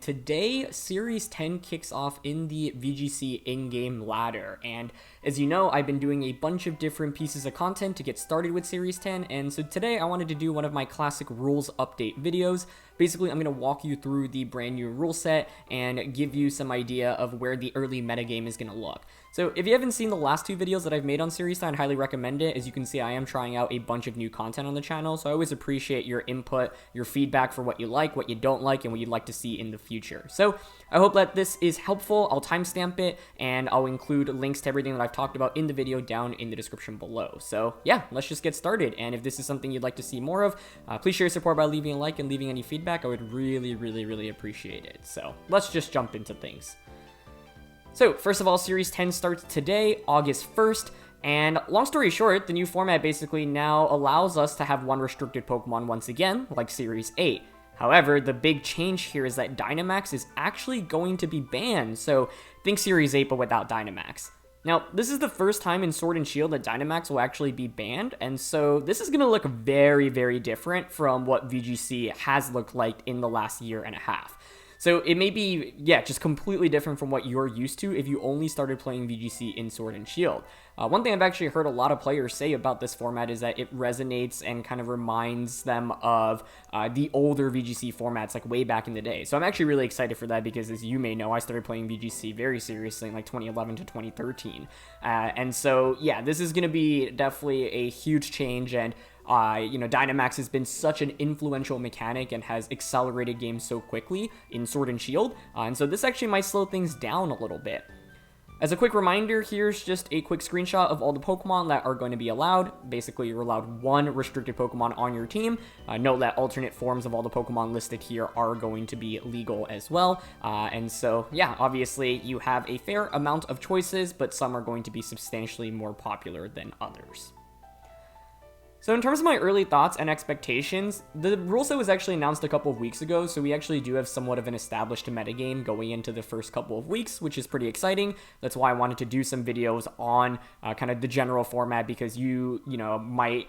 Today, Series 10 kicks off in the VGC in-game ladder, and as you know, I've been doing a bunch of different pieces of content to get started with Series 10, and so today I wanted to do one of my classic rules update videos. Basically, I'm going to walk you through the brand new rule set and give you some idea of where the early metagame is going to look. So if you haven't seen the last two videos that I've made on Series 10, I'd highly recommend it. As you can see, I am trying out a bunch of new content on the channel, so I always appreciate your input, your feedback for what you like, what you don't like, and what you'd like to see in the future. So I hope that this is helpful. I'll timestamp it, and I'll include links to everything that I've talked about in the video down in the description below. So yeah, let's just get started, and if this is something you'd like to see more of, please share your support by leaving a like and leaving any feedback. I would really appreciate it. So let's just jump into things. So first of all, Series 10 starts today, August 1st, and long story short, the new format basically now allows us to have one restricted Pokemon once again, like Series 8. However, the big change here is that Dynamax is actually going to be banned, so think Series 8 but without Dynamax. Now, this is the first time in Sword and Shield that Dynamax will actually be banned, and so this is going to look very different from what VGC has looked like in the last year and a half. So it may be, just completely different from what you're used to if you only started playing VGC in Sword and Shield. One thing I've actually heard a lot of players say about this format is that it resonates and kind of reminds them of the older VGC formats, like way back in the day. So I'm actually really excited for that because, as you may know, I started playing VGC very seriously in like 2011 to 2013. And so, yeah, this is going to be definitely a huge change, and Dynamax has been such an influential mechanic and has accelerated games so quickly in Sword and Shield, and so this actually might slow things down a little bit. As a quick reminder, here's just a quick screenshot of all the Pokemon that are going to be allowed. Basically, you're allowed one restricted Pokemon on your team. Note that alternate forms of all the Pokemon listed here are going to be legal as well. And so, yeah, obviously you have a fair amount of choices, but some are going to be substantially more popular than others. So in terms of my early thoughts and expectations, the rule set was actually announced a couple of weeks ago, so we actually do have somewhat of an established metagame going into the first couple of weeks, which is pretty exciting. That's why I wanted to do some videos on kind of the general format, because you might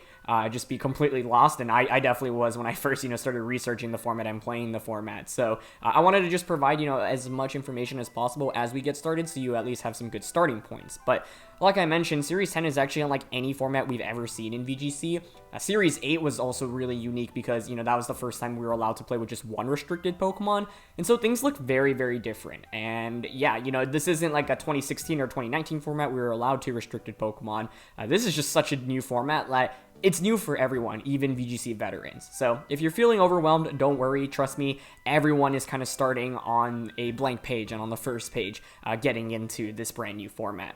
just be completely lost, and I definitely was when I first started researching the format and playing the format. So I wanted to just provide as much information as possible as we get started, so you at least have some good starting points. But like I mentioned, Series 10 is actually unlike any format we've ever seen in VGC. Series 8 was also really unique because, that was the first time we were allowed to play with just one restricted Pokemon, and so things look very different. And yeah, this isn't like a 2016 or 2019 format we were allowed to restricted Pokemon. This is just such a new format that it's new for everyone, even VGC veterans. So if you're feeling overwhelmed, don't worry. Trust me, everyone is kind of starting on a blank page and on the first page getting into this brand new format.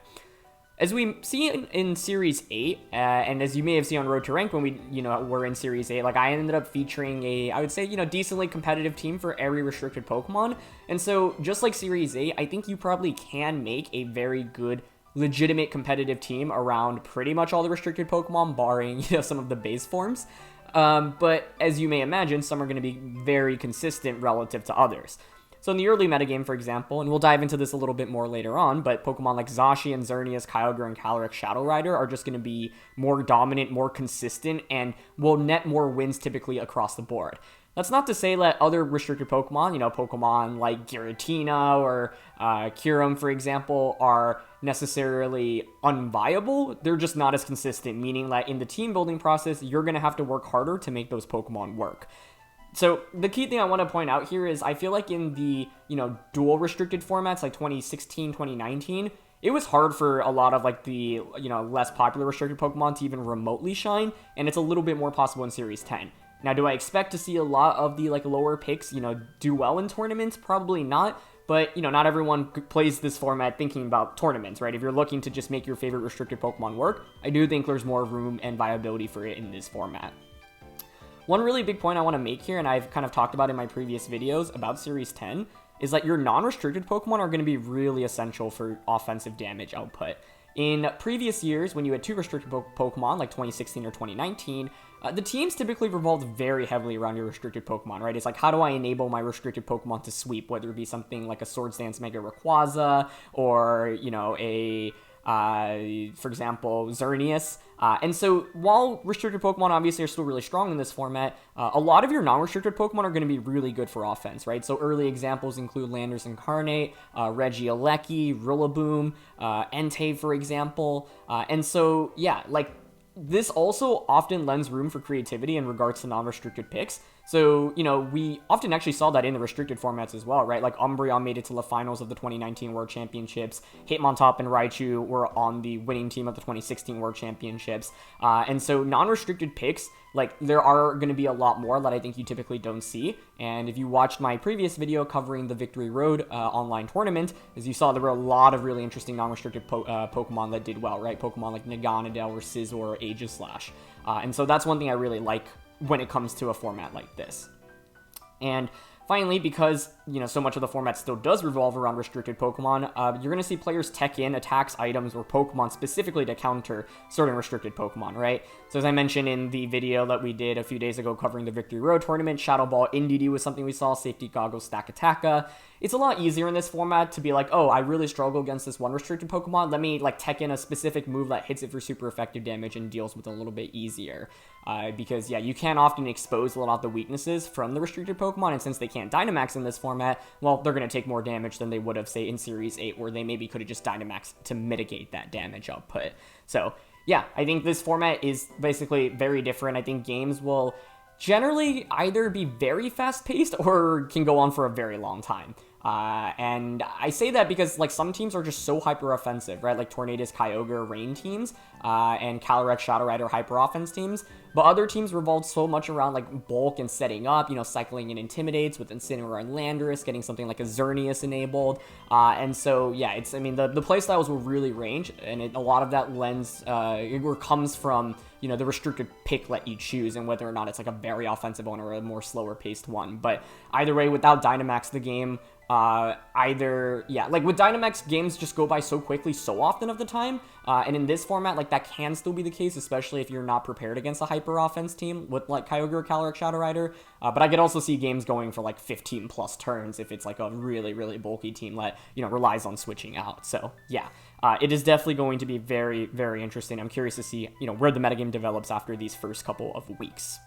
As we see in Series 8, and as you may have seen on Road to Rank when we, were in Series 8, like I ended up featuring a, I would say, decently competitive team for every restricted Pokemon. And so just like Series 8, I think you probably can make a very good, legitimate competitive team around pretty much all the restricted Pokemon, barring, some of the base forms. But as you may imagine, some are going to be very consistent relative to others. So in the early metagame, for example, and we'll dive into this a little bit more later on, but Pokemon like Zacian, Xerneas, Kyogre, and Calyrex Shadow Rider are just going to be more dominant, more consistent, and will net more wins typically across the board. That's not to say that other restricted Pokemon, Pokemon like Giratina or Kyurem, for example, are necessarily unviable. They're just not as consistent, meaning that in the team building process, you're going to have to work harder to make those Pokemon work. So the key thing I want to point out here is I feel like in the, dual restricted formats like 2016, 2019, it was hard for a lot of like the, less popular restricted Pokemon to even remotely shine, and it's a little bit more possible in Series 10. Now, do I expect to see a lot of the like lower picks, do well in tournaments? Probably not. But, not everyone plays this format thinking about tournaments, right? If you're looking to just make your favorite restricted Pokemon work, I do think there's more room and viability for it in this format. One really big point I want to make here, and I've kind of talked about in my previous videos about Series 10, is that your non-restricted Pokemon are going to be really essential for offensive damage output. In previous years, when you had two restricted Pokemon, like 2016 or 2019, the teams typically revolved very heavily around your restricted Pokemon, right? It's like, how do I enable my restricted Pokemon to sweep, whether it be something like a Swords Dance Mega Rayquaza, or, a for example, Xerneas. And so while restricted Pokemon obviously are still really strong in this format, a lot of your non-restricted Pokemon are going to be really good for offense, right? So early examples include Landorus Incarnate, Regieleki, Rillaboom, Entei, for example. And so, yeah, like, this also often lends room for creativity in regards to non-restricted picks. So, you know, we often actually saw that in the restricted formats as well, right? Like, Umbreon made it to the finals of the 2019 World Championships. Hitmontop and Raichu were on the winning team of the 2016 World Championships. And so non-restricted picks, like, there are going to be a lot more that I think you typically don't see. And if you watched my previous video covering the Victory Road online tournament, as you saw, there were a lot of really interesting non-restricted Pokemon that did well, right? Pokemon like Naganadel or Scizor or Aegislash. And so that's one thing I really like when it comes to a format like this. And finally, because, you know, so much of the format still does revolve around restricted Pokemon, you're going to see players tech in attacks, items, or Pokemon specifically to counter certain restricted Pokemon, right? So as I mentioned in the video that we did a few days ago covering the Victory Road tournament, Shadow Ball Indeedee was something we saw, Safety Goggles, Stakataka. It's a lot easier in this format to be like, oh, I really struggle against this one restricted Pokemon. Let me, like, tech in a specific move that hits it for super effective damage and deals with it a little bit easier. Because, yeah, you can often expose a lot of the weaknesses from the restricted Pokemon, and since they can't Dynamax in this format, well, they're going to take more damage than they would have, say, in Series 8, where they maybe could have just Dynamax to mitigate that damage output. So, yeah, I think this format is basically very different. I think games will generally either be very fast-paced or can go on for a very long time. And I say that because, like, some teams are just so hyper-offensive, right? Like Tornadus, Kyogre, Rain teams, and Calyrex, Shadow Rider, hyper-offense teams. But other teams revolve so much around, like, bulk and setting up, you know, cycling in Intimidates with Incineroar and Landorus, getting something like a Xerneas enabled. And so, yeah, I mean, the playstyles will really range, and a lot of that comes from, you know, the restricted pick let you choose, and whether or not it's, like, a very offensive one or a more slower-paced one. But either way, without Dynamax, the game, like, with Dynamax, games just go by so quickly so often of the time, and in this format, like, that can still be the case, especially if you're not prepared against a hyper-offense team with, like, Kyogre or Calyrex Shadow Rider, but I could also see games going for, like, 15-plus turns if it's, like, a really, really bulky team that, you know, relies on switching out. So, yeah, it is definitely going to be very, very interesting. I'm curious to see, you know, where the metagame develops after these first couple of weeks.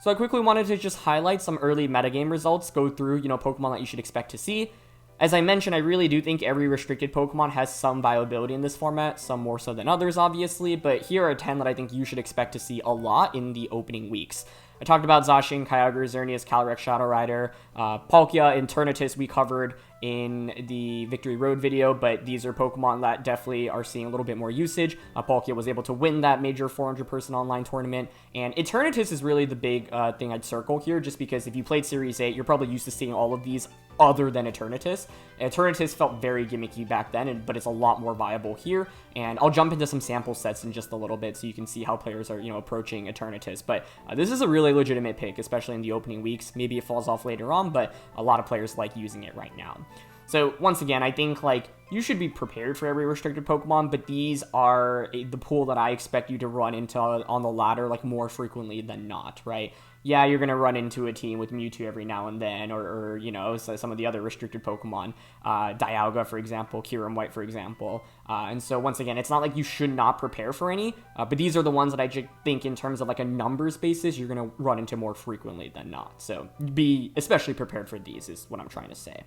So I quickly wanted to just highlight some early metagame results, go through, you know, Pokemon that you should expect to see. As I mentioned, I really do think every restricted Pokemon has some viability in this format, some more so than others, obviously, but here are 10 that I think you should expect to see a lot in the opening weeks. I talked about Zacian, Kyogre, Xerneas, Calyrex, Shadow Rider, Palkia, Eternatus we covered in the Victory Road video, but these are Pokemon that definitely are seeing a little bit more usage. Palkia was able to win that major 400-person online tournament, and Eternatus is really the big thing I'd circle here, just because if you played Series 8, you're probably used to seeing all of these other than Eternatus. Eternatus felt very gimmicky back then, but it's a lot more viable here, and I'll jump into some sample sets in just a little bit so you can see how players are, you know, approaching Eternatus, but this is a really legitimate pick, especially in the opening weeks. Maybe it falls off later on, but a lot of players like using it right now. So once again, I think, like, you should be prepared for every restricted Pokemon, but these are the pool that I expect you to run into on the ladder, like, more frequently than not, right? Yeah, you're going to run into a team with Mewtwo every now and then, or you know, some of the other restricted Pokemon, Dialga, for example, Kyurem White, for example. And so once again, it's not like you should not prepare for any, but these are the ones that I think in terms of, like, a numbers basis, you're going to run into more frequently than not. So be especially prepared for these is what I'm trying to say.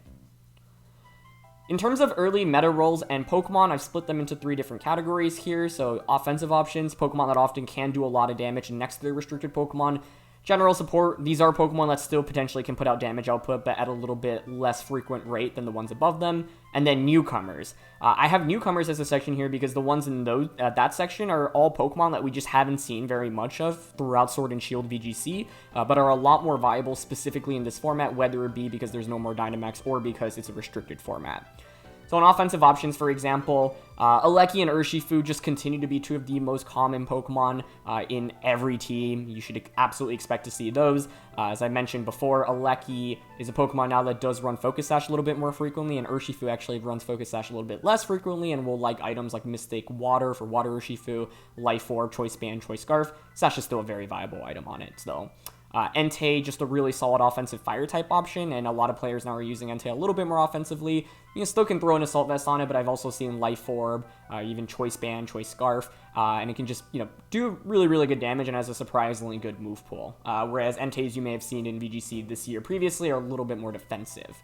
In terms of early meta roles and Pokemon, I've split them into 3 different categories here. So offensive options, Pokemon that often can do a lot of damage next to their restricted Pokemon. General support, these are Pokemon that still potentially can put out damage output, but at a little bit less frequent rate than the ones above them. And then newcomers. I have newcomers as a section here because the ones in that section are all Pokemon that we just haven't seen very much of throughout Sword and Shield VGC, but are a lot more viable specifically in this format, whether it be because there's no more Dynamax or because it's a restricted format. So on offensive options, for example, Aleki and Urshifu just continue to be 2 of the most common Pokemon in every team. You should absolutely expect to see those. As I mentioned before, Aleki is a Pokemon now that does run Focus Sash a little bit more frequently, and Urshifu actually runs Focus Sash a little bit less frequently, and will like items like Mistake Water for Water Urshifu, Life Orb, Choice Band, Choice Scarf. Sash is still a very viable item on it, though. Entei, just a really solid offensive fire type option, and a lot of players now are using Entei a little bit more offensively. You still can throw an Assault Vest on it, but I've also seen Life Orb, even Choice Band, Choice Scarf, and it can just, do really, really good damage and has a surprisingly good move pool. Whereas Entei's you may have seen in VGC this year previously are a little bit more defensive.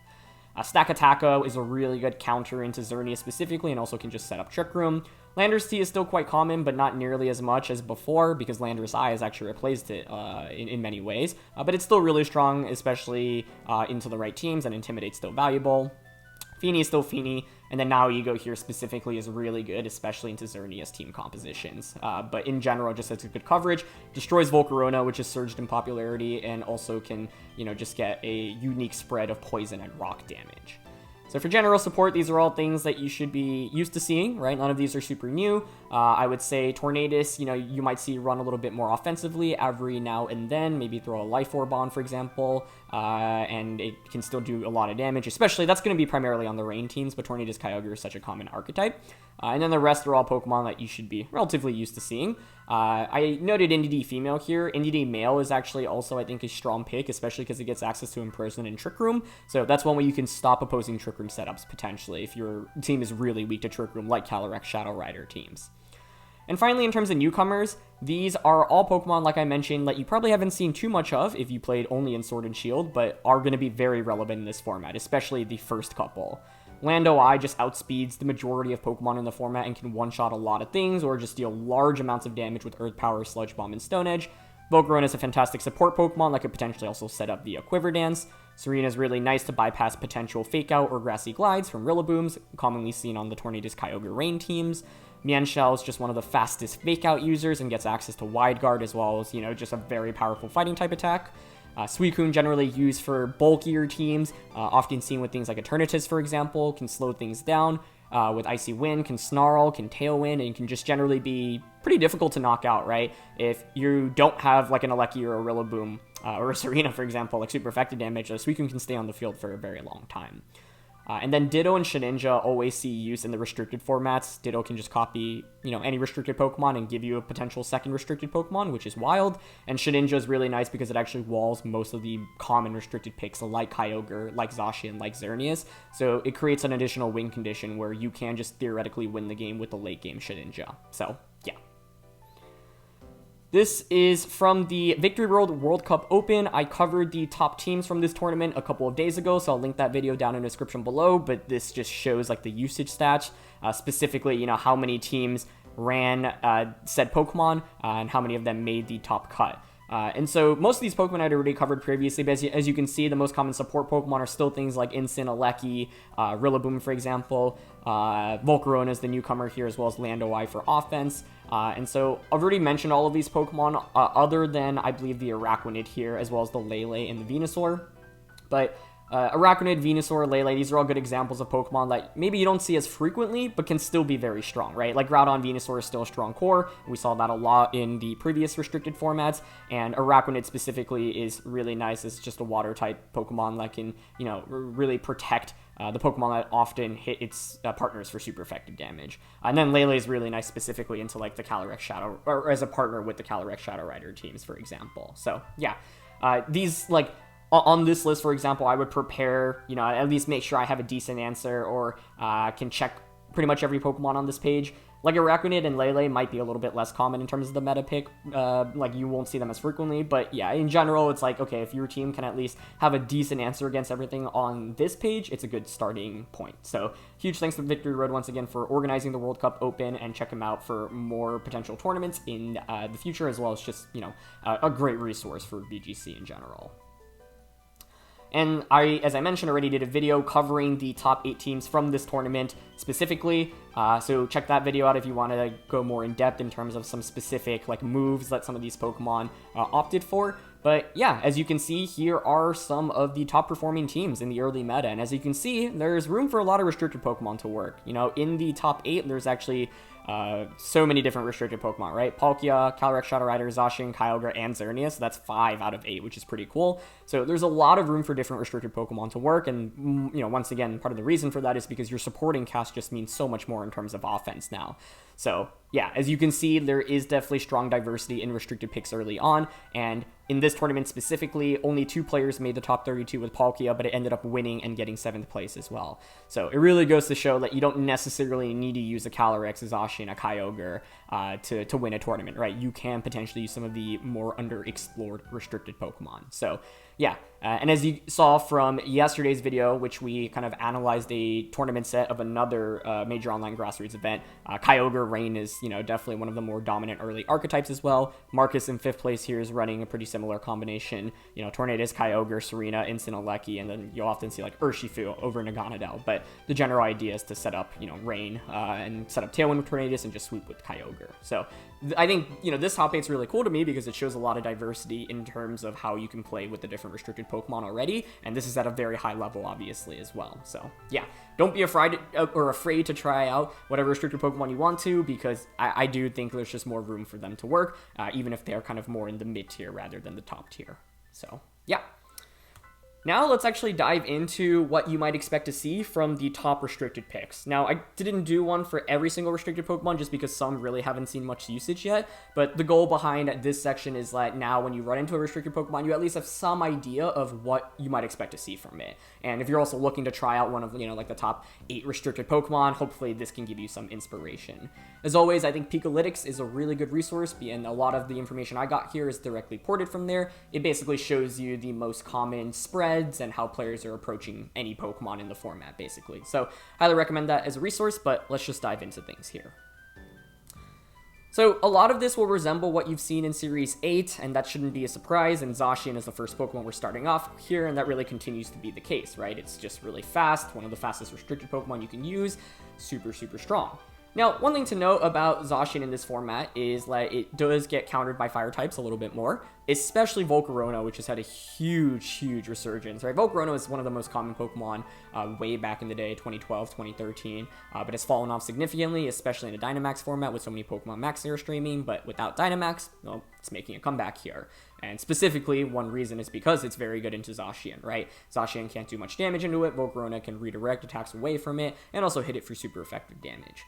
Stack Attacko is a really good counter into Xerneas specifically, and also can just set up Trick Room. Landorus T is still quite common, but not nearly as much as before, because Landorus I has actually replaced it in many ways. But it's still really strong, especially into the right teams, and Intimidate's still valuable. Feeny is still Feeny, and then now Ego here specifically is really good, especially into Xerneas team compositions. But in general, just has a good coverage, destroys Volcarona, which has surged in popularity, and also can, just get a unique spread of poison and rock damage. So for general support, these are all things that you should be used to seeing, right? None of these are super new. I would say Tornadus, you might see run a little bit more offensively every now and then, maybe throw a Life Orb on, for example, and it can still do a lot of damage, especially that's going to be primarily on the rain teams, but Tornadus Kyogre is such a common archetype. And then the rest are all Pokemon that you should be relatively used to seeing. I noted Indeedee Female here. Indeedee Male is actually also, I think, a strong pick, especially because it gets access to Imprison and Trick Room. So that's one way you can stop opposing Trick Room setups, potentially, if your team is really weak to Trick Room, like Calyrex Shadow Rider teams. And finally, in terms of newcomers, these are all Pokemon, like I mentioned, that you probably haven't seen too much of if you played only in Sword and Shield, but are going to be very relevant in this format, especially the first couple. Lando I just outspeeds the majority of Pokemon in the format and can one-shot a lot of things, or just deal large amounts of damage with Earth Power, Sludge Bomb, and Stone Edge. Volcarona is a fantastic support Pokemon that could potentially also set up via Quiver Dance. Serena is really nice to bypass potential Fake Out or Grassy Glides from Rillabooms, commonly seen on the Tornadus Kyogre Rain teams. Mienshao is just one of the fastest Fake Out users and gets access to Wide Guard, as well as, just a very powerful fighting type attack. Suicune, generally used for bulkier teams, often seen with things like Eternatus, for example, can slow things down. With Icy Wind, can Snarl, can Tailwind, and can just generally be pretty difficult to knock out, right? If you don't have like an Alecki or a Rillaboom, or a Serena, for example, like super effective damage, Suicune can stay on the field for a very long time. And then Ditto and Shedinja always see use in the restricted formats. Ditto can just copy, any restricted Pokemon and give you a potential second restricted Pokemon, which is wild. And Shedinja is really nice because it actually walls most of the common restricted picks like Kyogre, like Zacian, like Xerneas. So it creates an additional win condition where you can just theoretically win the game with the late game Shedinja. So, yeah. This is from the Victory Road World Cup Open. I covered the top teams from this tournament a couple of days ago, so I'll link that video down in the description below, but this just shows like the usage stats, specifically, how many teams ran said Pokemon, and how many of them made the top cut. And so most of these Pokemon I'd already covered previously, but as you can see, the most common support Pokemon are still things like Incin, Alecki, Rillaboom, for example. Volcarona is the newcomer here, as well as Lando I for offense. And so I've already mentioned all of these Pokemon, other than, I believe, the Araquanid here, as well as the Lele and the Venusaur. But Araquanid, Venusaur, Lele, these are all good examples of Pokemon that maybe you don't see as frequently, but can still be very strong, right? Like Groudon, Venusaur is still a strong core. We saw that a lot in the previous restricted formats, and Araquanid specifically is really nice. It's just a water-type Pokemon that can, really protect the Pokemon that often hit its partners for super effective damage. And then Lele is really nice specifically into like the Calyrex Shadow, or as a partner with the Calyrex Shadow Rider teams, for example. So yeah, these like on this list, for example, I would prepare, at least make sure I have a decent answer, or can check pretty much every Pokemon on this page. Like Araquanid and Lele might be a little bit less common in terms of the meta pick, like you won't see them as frequently, but yeah, in general, it's like, okay, if your team can at least have a decent answer against everything on this page, it's a good starting point. So huge thanks to Victory Road once again for organizing the World Cup Open, and check them out for more potential tournaments in the future, as well as just, a great resource for VGC in general. And as I mentioned, already did a video covering the top 8 teams from this tournament specifically, so check that video out if you want to go more in depth in terms of some specific like moves that some of these Pokemon opted for. But yeah, as you can see, here are some of the top performing teams in the early meta, and as you can see, there's room for a lot of restricted Pokemon to work. In the top 8, there's actually so many different restricted Pokemon, right? Palkia, Calyrex, Shadow Rider, Zacian, Kyogre, and Xerneas. So that's 5 out of 8, which is pretty cool. So there's a lot of room for different restricted Pokemon to work. And, once again, part of the reason for that is because your supporting cast just means so much more in terms of offense now. So yeah, as you can see, there is definitely strong diversity in restricted picks early on. And in this tournament specifically, only 2 players made the top 32 with Palkia, but it ended up winning and getting 7th place as well. So it really goes to show that you don't necessarily need to use a Calyrex, a Zacian, a Kyogre to win a tournament, right? You can potentially use some of the more underexplored restricted Pokemon. So yeah, and as you saw from yesterday's video, which we kind of analyzed a tournament set of another major online grassroots event, Kyogre Rain is, definitely one of the more dominant early archetypes as well. Marcus in 5th place here is running a pretty similar combination. Tornadus, Kyogre, Serena, Instant Alecki, and then you'll often see like Urshifu over Naganadel. But the general idea is to set up, Rain and set up Tailwind with Tornadus and just swoop with Kyogre. So I think, this top 8 is really cool to me because it shows a lot of diversity in terms of how you can play with the different restricted Pokemon already, and this is at a very high level, obviously, as well. So yeah, don't be afraid to try out whatever restricted Pokemon you want to, because I do think there's just more room for them to work, even if they're kind of more in the mid tier rather than the top tier. So yeah. Now let's actually dive into what you might expect to see from the top restricted picks. Now, I didn't do one for every single restricted Pokemon just because some really haven't seen much usage yet, but the goal behind this section is that now when you run into a restricted Pokemon, you at least have some idea of what you might expect to see from it. And if you're also looking to try out one of, like the top 8 restricted Pokemon, hopefully this can give you some inspiration. As always, I think Pikalytics is a really good resource, and a lot of the information I got here is directly ported from there. It basically shows you the most common spreads and how players are approaching any Pokemon in the format, basically. So highly recommend that as a resource, but let's just dive into things here. So a lot of this will resemble what you've seen in Series 8, and that shouldn't be a surprise, and Zacian is the first Pokemon we're starting off here, and that really continues to be the case, right? It's just really fast, one of the fastest restricted Pokemon you can use, super, super strong. Now, one thing to note about Zacian in this format is that it does get countered by fire types a little bit more, especially Volcarona, which has had a huge resurgence, right? Volcarona is one of the most common Pokemon way back in the day, 2012, 2013, but it's fallen off significantly, especially in a Dynamax format with so many Pokemon Max Air streaming, but without Dynamax, well, it's making a comeback here. And specifically, one reason is because it's very good into Zacian, right? Zacian can't do much damage into it, Volcarona can redirect attacks away from it, and also hit it for super effective damage.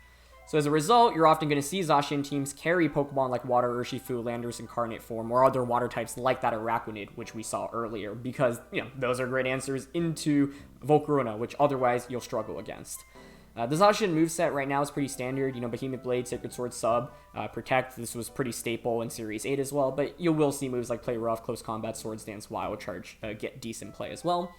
So as a result, you're often going to see Zacian teams carry Pokemon like Water Urshifu, Landorus Incarnate Form, or other water types like that Araquanid, which we saw earlier, because, those are great answers into Volcarona, which otherwise you'll struggle against. The Zacian moveset right now is pretty standard, Behemoth Blade, Sacred Sword, Sub, Protect. This was pretty staple in Series 8 as well, but you will see moves like Play Rough, Close Combat, Swords Dance, Wild Charge get decent play as well.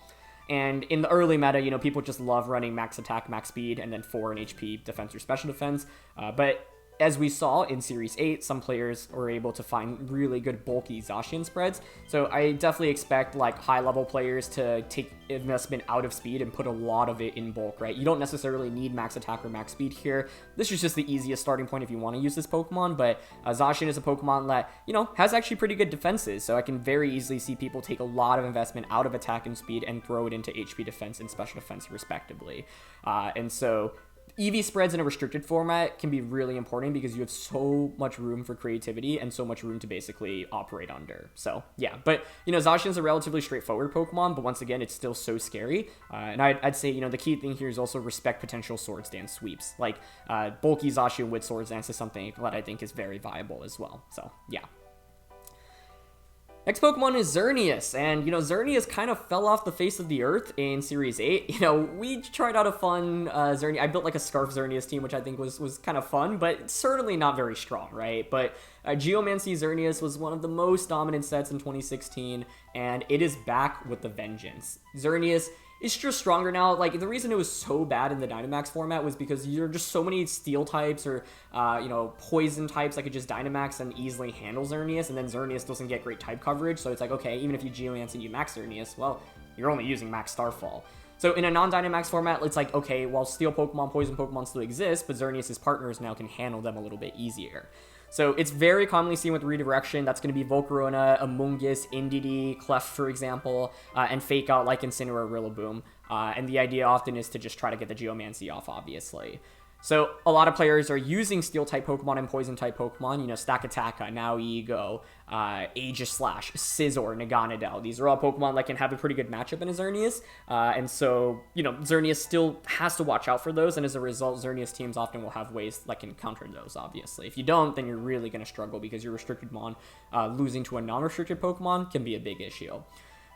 And in the early meta, people just love running max attack, max speed, and then 4 in HP defense or special defense. But as we saw in Series 8, some players were able to find really good bulky Zacian spreads. So I definitely expect like high-level players to take investment out of speed and put a lot of it in bulk, right? You don't necessarily need max attack or max speed here. This is just the easiest starting point if you want to use this Pokemon, but Zacian is a Pokemon that, has actually pretty good defenses. So I can very easily see people take a lot of investment out of attack and speed and throw it into HP defense and special defense respectively. And so EV spreads in a restricted format can be really important because you have so much room for creativity and so much room to basically operate under. So yeah, but Zacian is a relatively straightforward Pokemon, but once again, it's still so scary. And I'd say, the key thing here is also respect potential Swords Dance sweeps. Like bulky Zacian with Swords Dance is something that I think is very viable as well. So yeah. Next Pokemon is Xerneas, and, Xerneas kind of fell off the face of the earth in Series 8. We tried out a fun Xerneas. I built like a Scarf Xerneas team, which I think was kind of fun, but certainly not very strong, right? But Geomancy Xerneas was one of the most dominant sets in 2016, and it is back with the vengeance. Xerneas is just stronger now. Like, the reason it was so bad in the Dynamax format was because there are just so many steel types or, poison types that could just Dynamax and easily handle Xerneas, and then Xerneas doesn't get great type coverage, so it's like, okay, even if you Geomance and you max Xerneas, well, you're only using max Starfall. So in a non-Dynamax format, it's like, okay, well, steel Pokemon, poison Pokemon still exist, but Xerneas' partners now can handle them a little bit easier. So it's very commonly seen with redirection. That's going to be Volcarona, Amoonguss, Indeedee, Clef, for example, and Fake Out like Incineroar, Rillaboom. And the idea often is to just try to get the Geomancy off, obviously. So a lot of players are using Steel-type Pokemon and Poison-type Pokemon, you know, Stakataka, Now Ego, Aegislash, Scizor, Naganadel. These are all Pokemon that can have a pretty good matchup in a Xerneas, and so, you know, Xerneas still has to watch out for those, and as a result, Xerneas teams often will have ways that can counter those, obviously. If you don't, then you're really going to struggle because your restricted mon losing to a non-restricted Pokemon can be a big issue.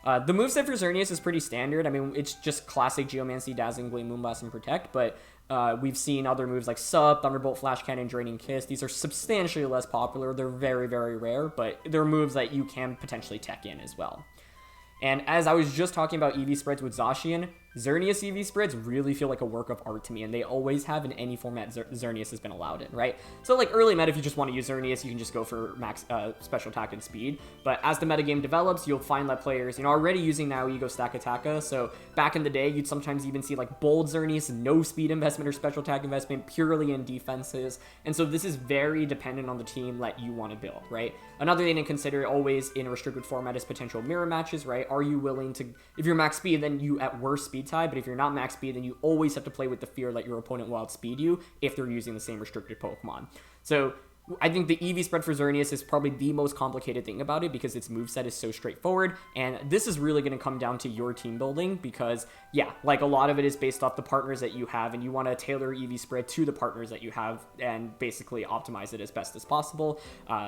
The moveset for Xerneas is pretty standard. I mean, it's just classic Geomancy, Dazzling Gleam, Moonblast, and Protect, but we've seen other moves like Sup, Thunderbolt, Flash Cannon, Draining Kiss. These are substantially less popular. They're very, very rare, but they're moves that you can potentially tech in as well. And as I was just talking about EV spreads with Zacian, Xerneas EV spreads really feel like a work of art to me, and they always have in any format Xerneas has been allowed in, right? So like early meta, if you just want to use Xerneas, you can just go for max special attack and speed. But as the metagame develops, you'll find that players, you know, already using Now Ego Stakataka. So back in the day, you'd sometimes even see like bold Xerneas, no speed investment or special attack investment, purely in defenses. And so this is very dependent on the team that you want to build, right? Another thing to consider always in a restricted format is potential mirror matches, right? Are you willing to, if you're max speed, then you at worst speed tie, but if you're not max speed, then you always have to play with the fear that your opponent will outspeed you if they're using the same restricted Pokemon. So I think the EV spread for Xerneas is probably the most complicated thing about it because its moveset is so straightforward, and this is really going to come down to your team building because, yeah, like a lot of it is based off the partners that you have, and you want to tailor EV spread to the partners that you have and basically optimize it as best as possible.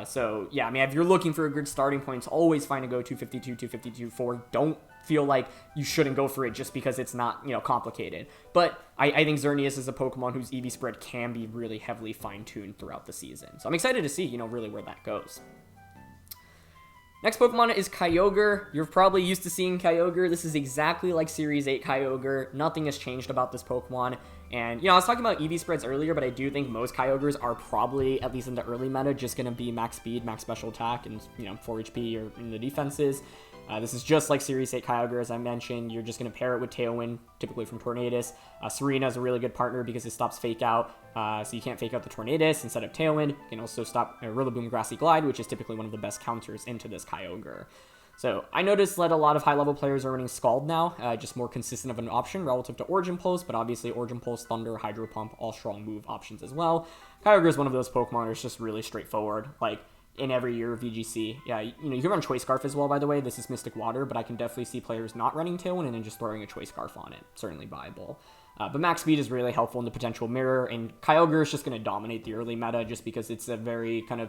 So, yeah, I mean, if you're looking for a good starting point, always find a go 252, 252, 4. Don't feel like you shouldn't go for it just because it's not, you know, complicated. But I think Xerneas is a Pokemon whose EV spread can be really heavily fine-tuned throughout the season. So I'm excited to see, you know, really where that goes. Next Pokemon is Kyogre. You're probably used to seeing Kyogre. This is exactly like Series 8 Kyogre. Nothing has changed about this Pokemon. And, you know, I was talking about EV spreads earlier, but I do think most Kyogres are probably, at least in the early meta, just going to be max speed, max special attack, and, you know, 4 HP or in the defenses. This is just like Series 8 Kyogre, as I mentioned. You're just going to pair it with Tailwind, typically from Tornadus. Serena is a really good partner because it stops Fake Out, so you can't Fake Out the Tornadus instead of Tailwind. You can also stop Rillaboom Grassy Glide, which is typically one of the best counters into this Kyogre. So I noticed that a lot of high-level players are running Scald now, just more consistent of an option relative to Origin Pulse, but obviously Origin Pulse, Thunder, Hydro Pump, all strong move options as well. Kyogre is one of those Pokemon that's just really straightforward, like in every year of VGC. Yeah, you know, you can run Choice Scarf as well, by the way. This is Mystic Water, but I can definitely see players not running Tailwind and then just throwing a Choice Scarf on it. Certainly viable. But max speed is really helpful in the potential mirror, and Kyogre is just going to dominate the early meta just because it's a very kind of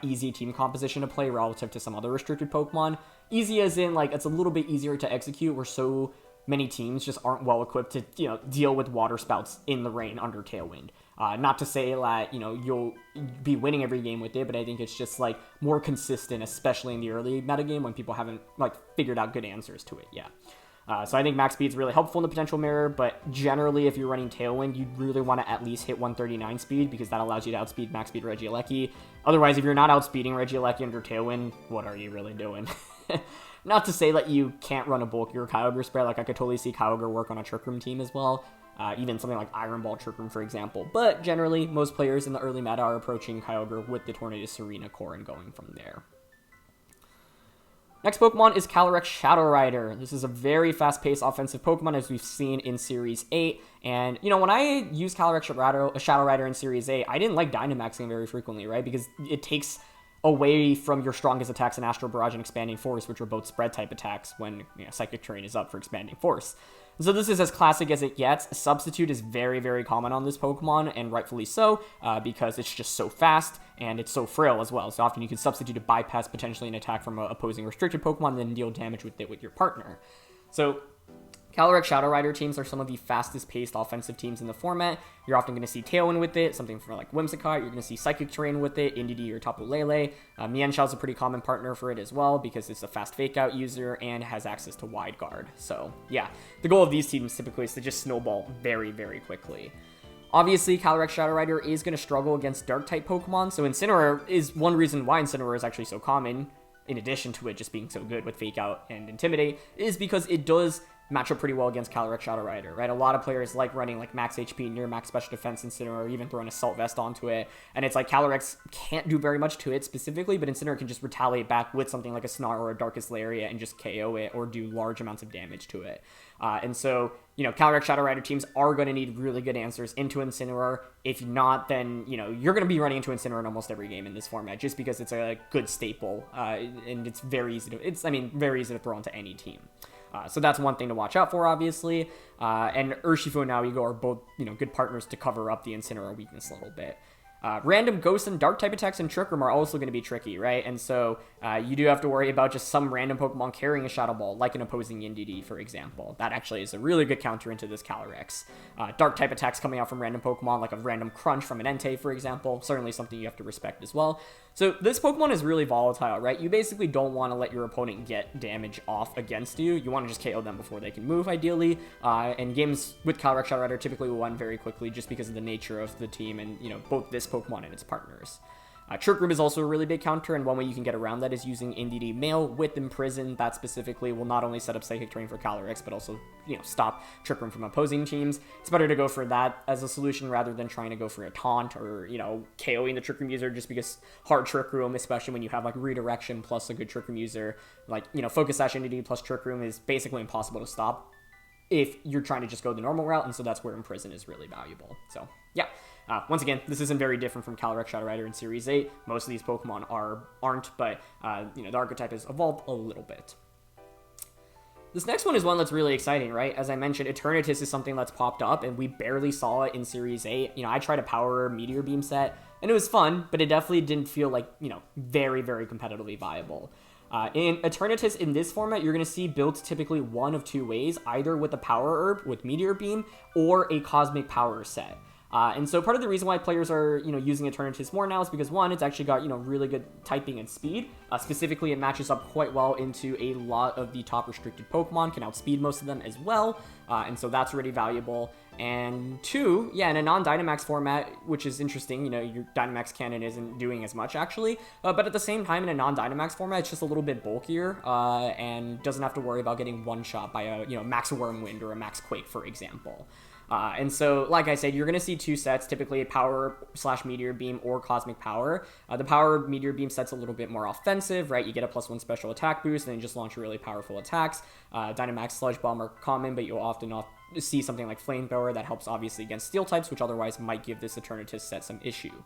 easy team composition to play relative to some other restricted Pokemon. Easy as in, like, it's a little bit easier to execute where so many teams just aren't well equipped to, you know, deal with water spouts in the rain under Tailwind. Not to say that, you know, you'll be winning every game with it, but I think it's just, like, more consistent, especially in the early metagame when people haven't, like, figured out good answers to it yet. So I think max speed is really helpful in the potential mirror, but generally if you're running Tailwind, you'd really want to at least hit 139 speed because that allows you to outspeed max speed Regieleki. Otherwise, if you're not outspeeding Regieleki under Tailwind, what are you really doing? Not to say that you can't run a bulkier Kyogre spread, like I could totally see Kyogre work on a Trick Room team as well. Even something like Iron Ball Trick Room, for example. But generally, most players in the early meta are approaching Kyogre with the Tornadus Serena core and going from there. Next Pokemon is Calyrex Shadow Rider. This is a very fast-paced offensive Pokemon, as we've seen in Series 8. And, you know, when I used Calyrex Shadow Rider in Series 8, I didn't like Dynamaxing very frequently, right? Because it takes away from your strongest attacks in Astral Barrage and Expanding Force, which are both spread-type attacks when, you know, Psychic Terrain is up for Expanding Force. So this is as classic as it gets. Substitute is very, very common on this Pokemon, and rightfully so, because it's just so fast, and it's so frail as well. So often you can substitute to bypass potentially an attack from an opposing restricted Pokemon, and then deal damage with it with your partner. So Calyrex Shadow Rider teams are some of the fastest paced offensive teams in the format. You're often going to see Tailwind with it, something from like Whimsicott. You're going to see Psychic Terrain with it, Indeedee or Tapu Lele. Mienshao is a pretty common partner for it as well because it's a fast Fake Out user and has access to Wide Guard. So yeah, the goal of these teams typically is to just snowball very, very quickly. Obviously, Calyrex Shadow Rider is going to struggle against Dark-type Pokemon, so Incineroar is one reason why Incineroar is actually so common, in addition to it just being so good with Fake Out and Intimidate, is because it does match up pretty well against Calyrex Shadow Rider, right? A lot of players like running like max HP, near max special defense Incineroar, or even throwing Assault Vest onto it. And it's like Calyrex can't do very much to it specifically, but Incineroar can just retaliate back with something like a Snarl or a Darkest Lariat and just KO it or do large amounts of damage to it. And so, you know, Calyrex Shadow Rider teams are going to need really good answers into Incineroar. If not, then, you know, you're going to be running into Incineroar in almost every game in this format just because it's a good staple, and it's very easy to throw onto any team. So that's one thing to watch out for, obviously. And Urshifu and Naoigo are both, you know, good partners to cover up the Incineroar weakness a little bit. Random Ghost and Dark type attacks and Trick Room are also going to be tricky, right? And so you do have to worry about just some random Pokemon carrying a Shadow Ball, like an opposing Indeedee, for example. That actually is a really good counter into this Calyrex. Dark type attacks coming out from random Pokemon, like a random Crunch from an Entei, for example, certainly something you have to respect as well. So this Pokemon is really volatile, right? You basically don't want to let your opponent get damage off against you. You want to just KO them before they can move, ideally. And games with Calyrex Shadow Rider typically will win very quickly just because of the nature of the team and, you know, both this Pokemon and its partners. Trick Room is also a really big counter, and one way you can get around that is using Indeedee Male with Imprison. That specifically will not only set up Psychic Terrain for Calyrex, but also, you know, stop Trick Room from opposing teams. It's better to go for that as a solution rather than trying to go for a taunt or, you know, KOing the Trick Room user, just because hard Trick Room, especially when you have like Redirection plus a good Trick Room user, like, you know, Focus Sash Indeedee plus Trick Room is basically impossible to stop if you're trying to just go the normal route, and so that's where Imprison is really valuable. So, yeah. Once again, this isn't very different from Calyrex Shadow Rider in Series 8. Most of these Pokemon aren't, but, you know, the archetype has evolved a little bit. This next one is one that's really exciting, right? As I mentioned, Eternatus is something that's popped up, and we barely saw it in Series 8. You know, I tried a Power Meteor Beam set, and it was fun, but it definitely didn't feel like, you know, very, very competitively viable. In Eternatus, in this format, you're going to see built typically one of two ways, either with a Power Herb with Meteor Beam or a Cosmic Power set. And so part of the reason why players are, you know, using Eternatus more now is because, one, it's actually got, you know, really good typing and speed. Specifically, it matches up quite well into a lot of the top restricted Pokemon, can outspeed most of them as well. And so that's really valuable. And two, yeah, in a non-Dynamax format, which is interesting, you know, your Dynamax cannon isn't doing as much, actually. But at the same time, in a non-Dynamax format, it's just a little bit bulkier and doesn't have to worry about getting one-shot by a, you know, Max Wormwind or a Max Quake, for example. And so, like I said, you're going to see two sets, typically a Power / Meteor Beam or Cosmic Power. The Power Meteor Beam set's a little bit more offensive, right? You get a +1 special attack boost, and then just launch really powerful attacks. Dynamax Sludge Bomb are common, but you'll often see something like Flamethrower that helps, obviously, against Steel types, which otherwise might give this Eternatus set some issue.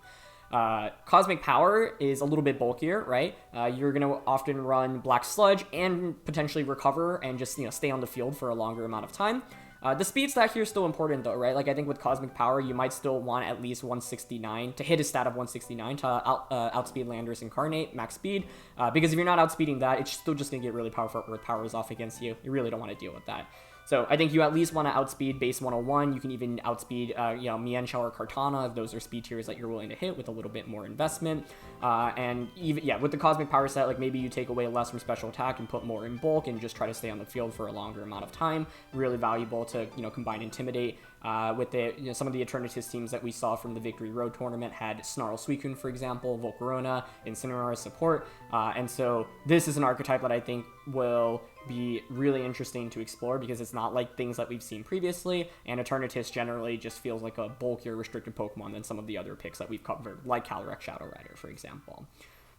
Cosmic Power is a little bit bulkier, right? You're going to often run Black Sludge and potentially recover and just, you know, stay on the field for a longer amount of time. The speed stat here is still important, though, right? Like, I think with Cosmic Power, you might still want at least 169 to hit a stat of 169 to outspeed Landorus Incarnate, max speed, because if you're not outspeeding that, it's still just going to get really powerful Earth powers off against you. You really don't want to deal with that. So I think you at least want to outspeed base 101. You can even outspeed, you know, Mienshao or Kartana if those are speed tiers that you're willing to hit with a little bit more investment. And even, yeah, with the Cosmic Power set, like maybe you take away less from special attack and put more in bulk and just try to stay on the field for a longer amount of time. Really valuable to, you know, combine Intimidate with the, you know, some of the Eternatus teams that we saw from the Victory Road tournament had Snarl Suicune, for example, Volcarona, Incineroar as support. And so this is an archetype that I think will be really interesting to explore because it's not like things that we've seen previously, and Eternatus generally just feels like a bulkier restricted Pokemon than some of the other picks that we've covered, like Calyrex Shadow Rider, for example.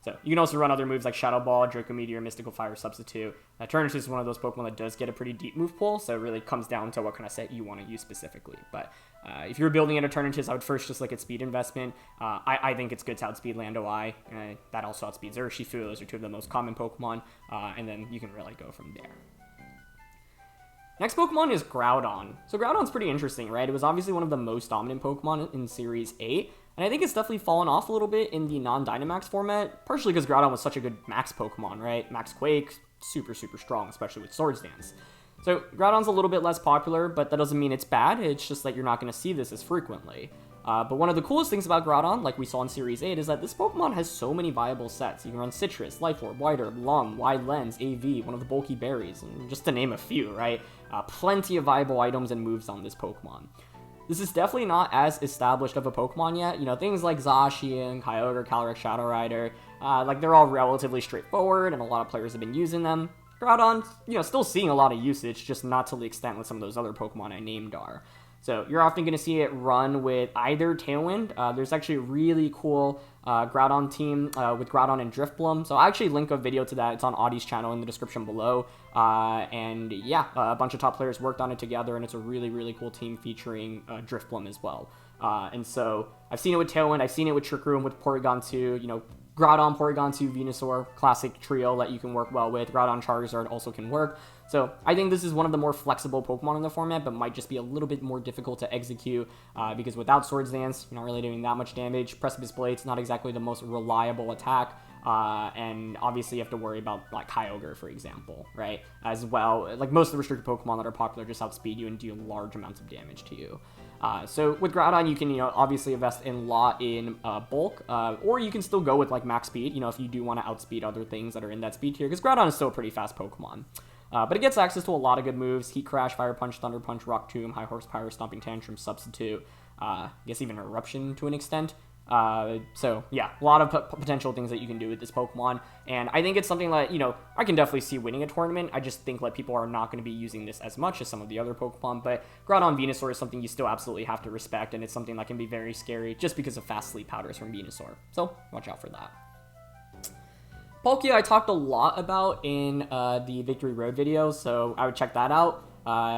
So you can also run other moves like Shadow Ball, Draco Meteor, Mystical Fire Substitute. Eternatus is one of those Pokemon that does get a pretty deep move pool, so it really comes down to what kind of set you want to use specifically. But if you're building an Eternatus, I would first just look at speed investment. I think it's good to outspeed Landoi. That also outspeeds Urshifu. Those are two of the most common Pokemon, and then you can really go from there. Next Pokemon is Groudon. So Groudon's pretty interesting, right? It was obviously one of the most dominant Pokemon in Series 8, and I think it's definitely fallen off a little bit in the non-Dynamax format, partially because Groudon was such a good Max Pokemon, right? Max Quake, super, super strong, especially with Swords Dance. So Groudon's a little bit less popular, but that doesn't mean it's bad. It's just that you're not going to see this as frequently. But one of the coolest things about Groudon, like we saw in Series 8, is that this Pokemon has so many viable sets. You can run Citrus, Life Orb, White Herb, Lum, Wide Lens, AV, one of the bulky berries, and just to name a few, right? Plenty of viable items and moves on this Pokemon. This is definitely not as established of a Pokemon yet. You know, things like Zacian, Kyogre, Calyrex Shadow Rider, like they're all relatively straightforward, and a lot of players have been using them. Groudon, still seeing a lot of usage, just not to the extent that some of those other Pokemon I named are. So you're often going to see it run with either Tailwind. There's actually a really cool Groudon team with Groudon and Drifblim. So I'll actually link a video to that. It's on Audie's channel in the description below. And yeah, a bunch of top players worked on it together, and it's a really, really cool team featuring Drifblim as well. And so I've seen it with Tailwind. I've seen it with Trick Room, with Porygon 2, Groudon, Porygon 2, Venusaur, classic trio that you can work well with. Groudon, Charizard also can work. So I think this is one of the more flexible Pokemon in the format, but might just be a little bit more difficult to execute because without Swords Dance, you're not really doing that much damage. Precipice Blade's not exactly the most reliable attack. And obviously you have to worry about like Kyogre, for example, right? As well, like most of the restricted Pokemon that are popular just outspeed you and do large amounts of damage to you. So with Groudon, you can, obviously invest in bulk, or you can still go with like max speed, if you do want to outspeed other things that are in that speed tier, because Groudon is still a pretty fast Pokemon. But it gets access to a lot of good moves: Heat Crash, Fire Punch, Thunder Punch, Rock Tomb, High Horsepower, Stomping Tantrum, Substitute, I guess even Eruption to an extent. So yeah, a lot of potential things that you can do with this Pokemon, and I think it's something that, I can definitely see winning a tournament. I just think like people are not going to be using this as much as some of the other Pokemon, but Groudon Venusaur is something you still absolutely have to respect, and it's something that can be very scary just because of fast sleep powders from Venusaur, so watch out for that. Palkia I talked a lot about in the Victory Road video, so I would check that out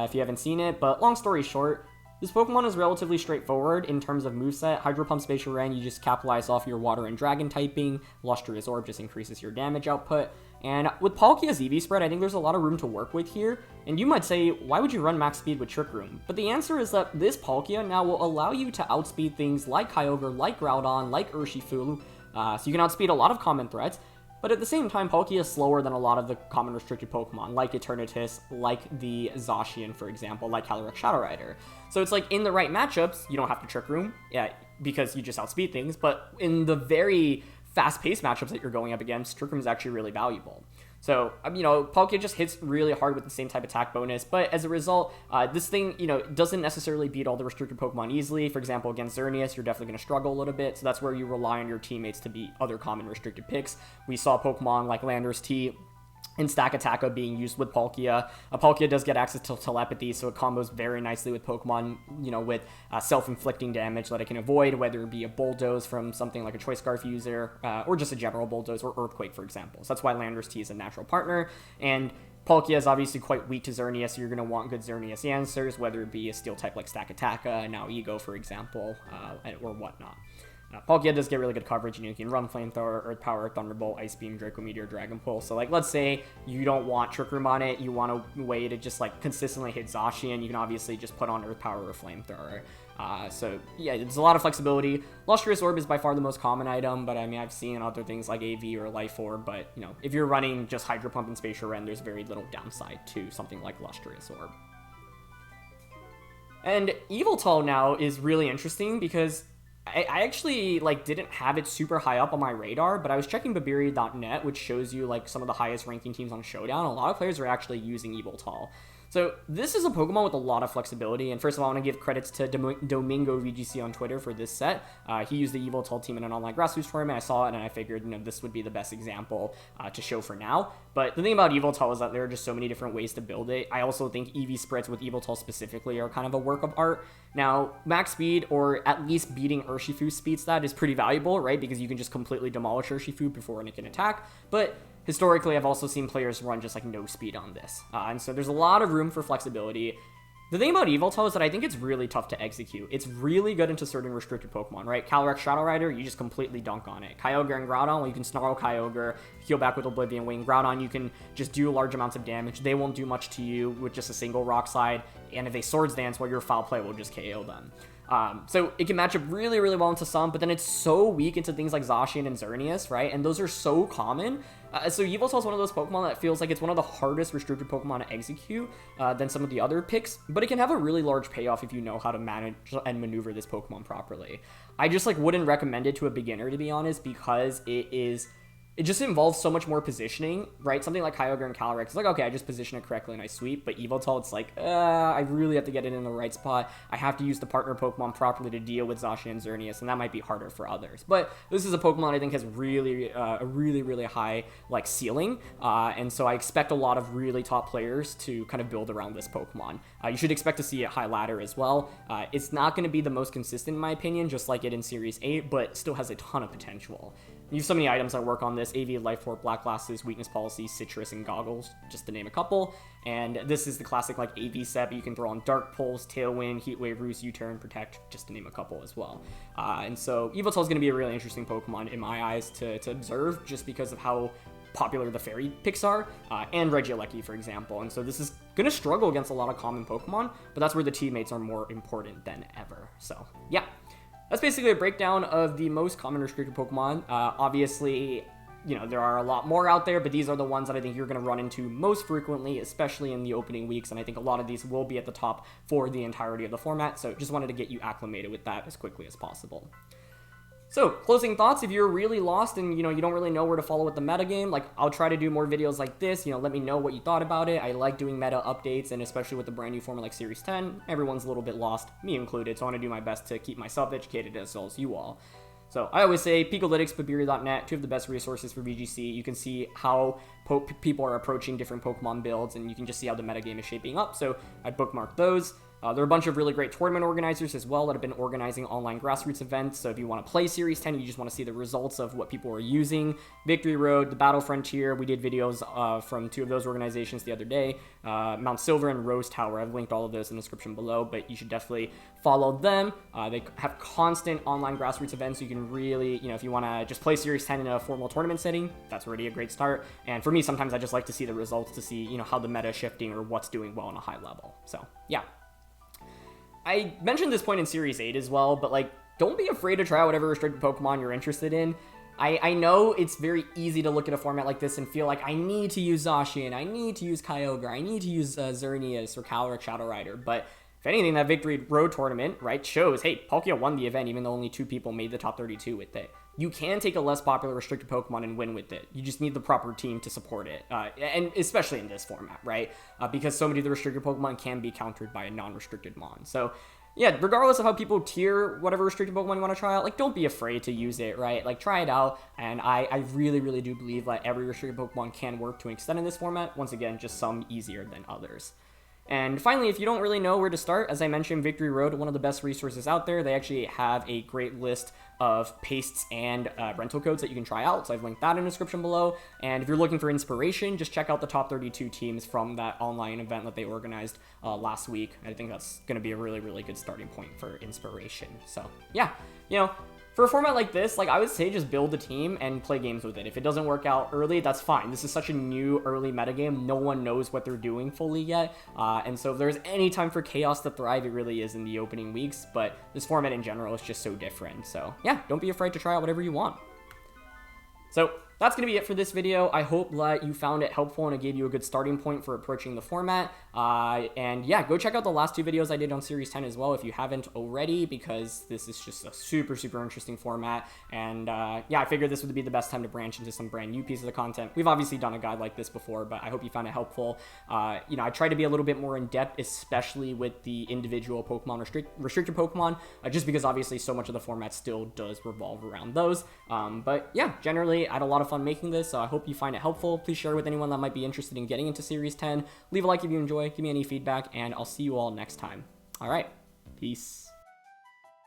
if you haven't seen it, but long story short, this Pokemon is relatively straightforward in terms of moveset. Hydro Pump, Spatial Ren, you just capitalize off your Water and Dragon typing. Lustrous Orb just increases your damage output. And with Palkia's EV spread, I think there's a lot of room to work with here. And you might say, why would you run max speed with Trick Room? But the answer is that this Palkia now will allow you to outspeed things like Kyogre, like Groudon, like Urshifu. So you can outspeed a lot of common threats. But at the same time, Palkia is slower than a lot of the common restricted Pokemon, like Eternatus, like the Zacian, for example, like Calyrex Shadow Rider. So it's like, in the right matchups, you don't have to Trick Room, because you just outspeed things, but in the very fast-paced matchups that you're going up against, Trick Room is actually really valuable. So, Palkia just hits really hard with the same type attack bonus, but as a result, this thing, doesn't necessarily beat all the restricted Pokemon easily. For example, against Xerneas, you're definitely going to struggle a little bit, so that's where you rely on your teammates to beat other common restricted picks. We saw Pokemon like Landorus T and Stack Attacka being used with Palkia. Palkia does get access to telepathy, so it combos very nicely with Pokemon, with self-inflicting damage that it can avoid, whether it be a Bulldoze from something like a Choice Scarf user, or just a general Bulldoze, or Earthquake, for example. So that's why Landorus T is a natural partner, and Palkia is obviously quite weak to Xerneas, so you're going to want good Xerneas answers, whether it be a Steel type like Stack Attacka, now Ego, for example, or whatnot. Palkia does get really good coverage, you can run Flamethrower, Earth Power, Thunderbolt, Ice Beam, Draco Meteor, Dragon Pulse. So like, let's say you don't want Trick Room on it, you want a way to just like consistently hit Zacian, you can obviously just put on Earth Power or Flamethrower. So yeah, there's a lot of flexibility. Lustrous Orb is by far the most common item, but I mean, I've seen other things like AV or Life Orb, but if you're running just Hydro Pump and Spatial Ren, there's very little downside to something like Lustrous Orb. And Yveltal now is really interesting because I actually didn't have it super high up on my radar, but I was checking Babiri.net, which shows you some of the highest ranking teams on Showdown. A lot of players are actually using Yveltal. So this is a Pokemon with a lot of flexibility, and first of all, I want to give credits to Domingo VGC on Twitter for this set. He used the Yveltal team in an online grassroots tournament. I saw it, and I figured, this would be the best example to show for now. But the thing about Yveltal is that there are just so many different ways to build it. I also think EV spreads with Yveltal specifically are kind of a work of art. Now, max speed, or at least beating Urshifu's speed stat, is pretty valuable, right? Because you can just completely demolish Urshifu before it can attack. But historically, I've also seen players run just no speed on this. And so there's a lot of room for flexibility. The thing about Yveltal is that I think it's really tough to execute. It's really good into certain restricted Pokemon, right? Calyrex Shadow Rider, you just completely dunk on it. Kyogre and Groudon, well, you can Snarl Kyogre, heal back with Oblivion Wing. Groudon, you can just do large amounts of damage. They won't do much to you with just a single Rock Slide. And if they Swords Dance, well, your Foul Play will just KO them. So it can match up really, really well into some, but then it's so weak into things like Zacian and Xerneas, right? And those are so common. So Yveltal is one of those Pokemon that feels like it's one of the hardest restricted Pokemon to execute than some of the other picks, but it can have a really large payoff if you know how to manage and maneuver this Pokemon properly. I just wouldn't recommend it to a beginner, to be honest, because it is it just involves so much more positioning, right? Something like Kyogre and Calyrex, it's like, okay, I just position it correctly and I sweep, but Yveltal, it's like, I really have to get it in the right spot. I have to use the partner Pokemon properly to deal with Zacian and Xerneas, and that might be harder for others. But this is a Pokemon I think has really, a really high, like, ceiling, and so I expect a lot of really top players to kind of build around this Pokemon. You should expect to see it high ladder as well. It's not going to be the most consistent, in my opinion, just like it in Series 8, but still has a ton of potential. You have so many items that work on this: AV, Life Orb, Black Glasses, Weakness Policy, Citrus, and Goggles, just to name a couple. And this is the classic like AV set, but you can throw on Dark Pulse, Tailwind, Heat Wave, Roost, U-Turn, Protect, just to name a couple as well. And so Yveltal is going to be a really interesting Pokemon in my eyes to observe, just because of how popular the fairy picks are, and Regieleki, for example. And so this is going to struggle against a lot of common Pokemon, but that's where the teammates are more important than ever. So yeah. That's basically a breakdown of the most common restricted Pokemon. Obviously, you know, there are a lot more out there, but these are the ones that I think you're going to run into most frequently, especially in the opening weeks, and I think a lot of these will be at the top for the entirety of the format, so just wanted to get you acclimated with that as quickly as possible. So, closing thoughts: if you're really lost and, you know, you don't really know where to follow with the metagame, like, I'll try to do more videos like this. You know, let me know what you thought about it. I like doing meta updates, and especially with the brand new format like Series 10, everyone's a little bit lost, me included, so I want to do my best to keep myself educated as well as you all. So, I always say Picolytics, Pabiria.net, two of the best resources for VGC. You can see how people are approaching different Pokemon builds, and you can just see how the metagame is shaping up, so I bookmarked those. There are a bunch of really great tournament organizers as well that have been organizing online grassroots events. So if you want to play Series 10, you just want to see the results of what people are using. Victory Road, the Battle Frontier, we did videos from two of those organizations the other day. Mount Silver and Rose Tower, I've linked all of those in the description below, but you should definitely follow them. They have constant online grassroots events, so you can really, you know, if you want to just play Series 10 in a formal tournament setting, that's already a great start. And for me, sometimes I just like to see the results to see, you know, how the meta is shifting or what's doing well on a high level. So yeah. I mentioned this point in Series 8 as well, but, like, don't be afraid to try out whatever restricted Pokemon you're interested in. I know it's very easy to look at a format like this and feel like I need to use Zacian, I need to use Kyogre, I need to use Xerneas or Calyrex Shadow Rider, but if anything, that Victory Road tournament, right, shows, hey, Palkia won the event even though only 2 people made the top 32 with it. You can take a less popular restricted Pokemon and win with it. You just need the proper team to support it, and especially in this format, right? Because so many of the restricted Pokemon can be countered by a non-restricted Mon. So yeah, regardless of how people tier whatever restricted Pokemon you want to try out, like, don't be afraid to use it, right? Like, try it out, and I really do believe that every restricted Pokemon can work to an extent in this format. Once again, just some easier than others. And finally, if you don't really know where to start, as I mentioned, Victory Road, one of the best resources out there. They actually have a great list of pastes and rental codes that you can try out, so I've linked that in the description below. And if you're looking for inspiration, just check out the top 32 teams from that online event that they organized last week. I think that's going to be a really good starting point for inspiration. So yeah, you know, for a format like this, like, I would say just build a team and play games with it. If it doesn't work out early, that's fine. This is such a new early metagame. No one knows what they're doing fully yet. And so if there's any time for chaos to thrive, it really is in the opening weeks. But this format in general is just so different. So yeah, don't be afraid to try out whatever you want. So that's going to be it for this video. I hope that you found it helpful and it gave you a good starting point for approaching the format. And yeah, go check out the last 2 videos I did on Series 10 as well if you haven't already, because this is just a super interesting format. And yeah, I figured this would be the best time to branch into some brand new pieces of content. We've obviously done a guide like this before, but I hope you found it helpful. You know, I try to be a little bit more in depth, especially with the individual Pokemon, restricted Pokemon, just because obviously so much of the format still does revolve around those. But yeah, generally, I had a lot of fun making this, so I hope you find it helpful. Please share it with anyone that might be interested in getting into Series 10. Leave a like if you enjoy, give me any feedback, and I'll see you all next time. All right, peace.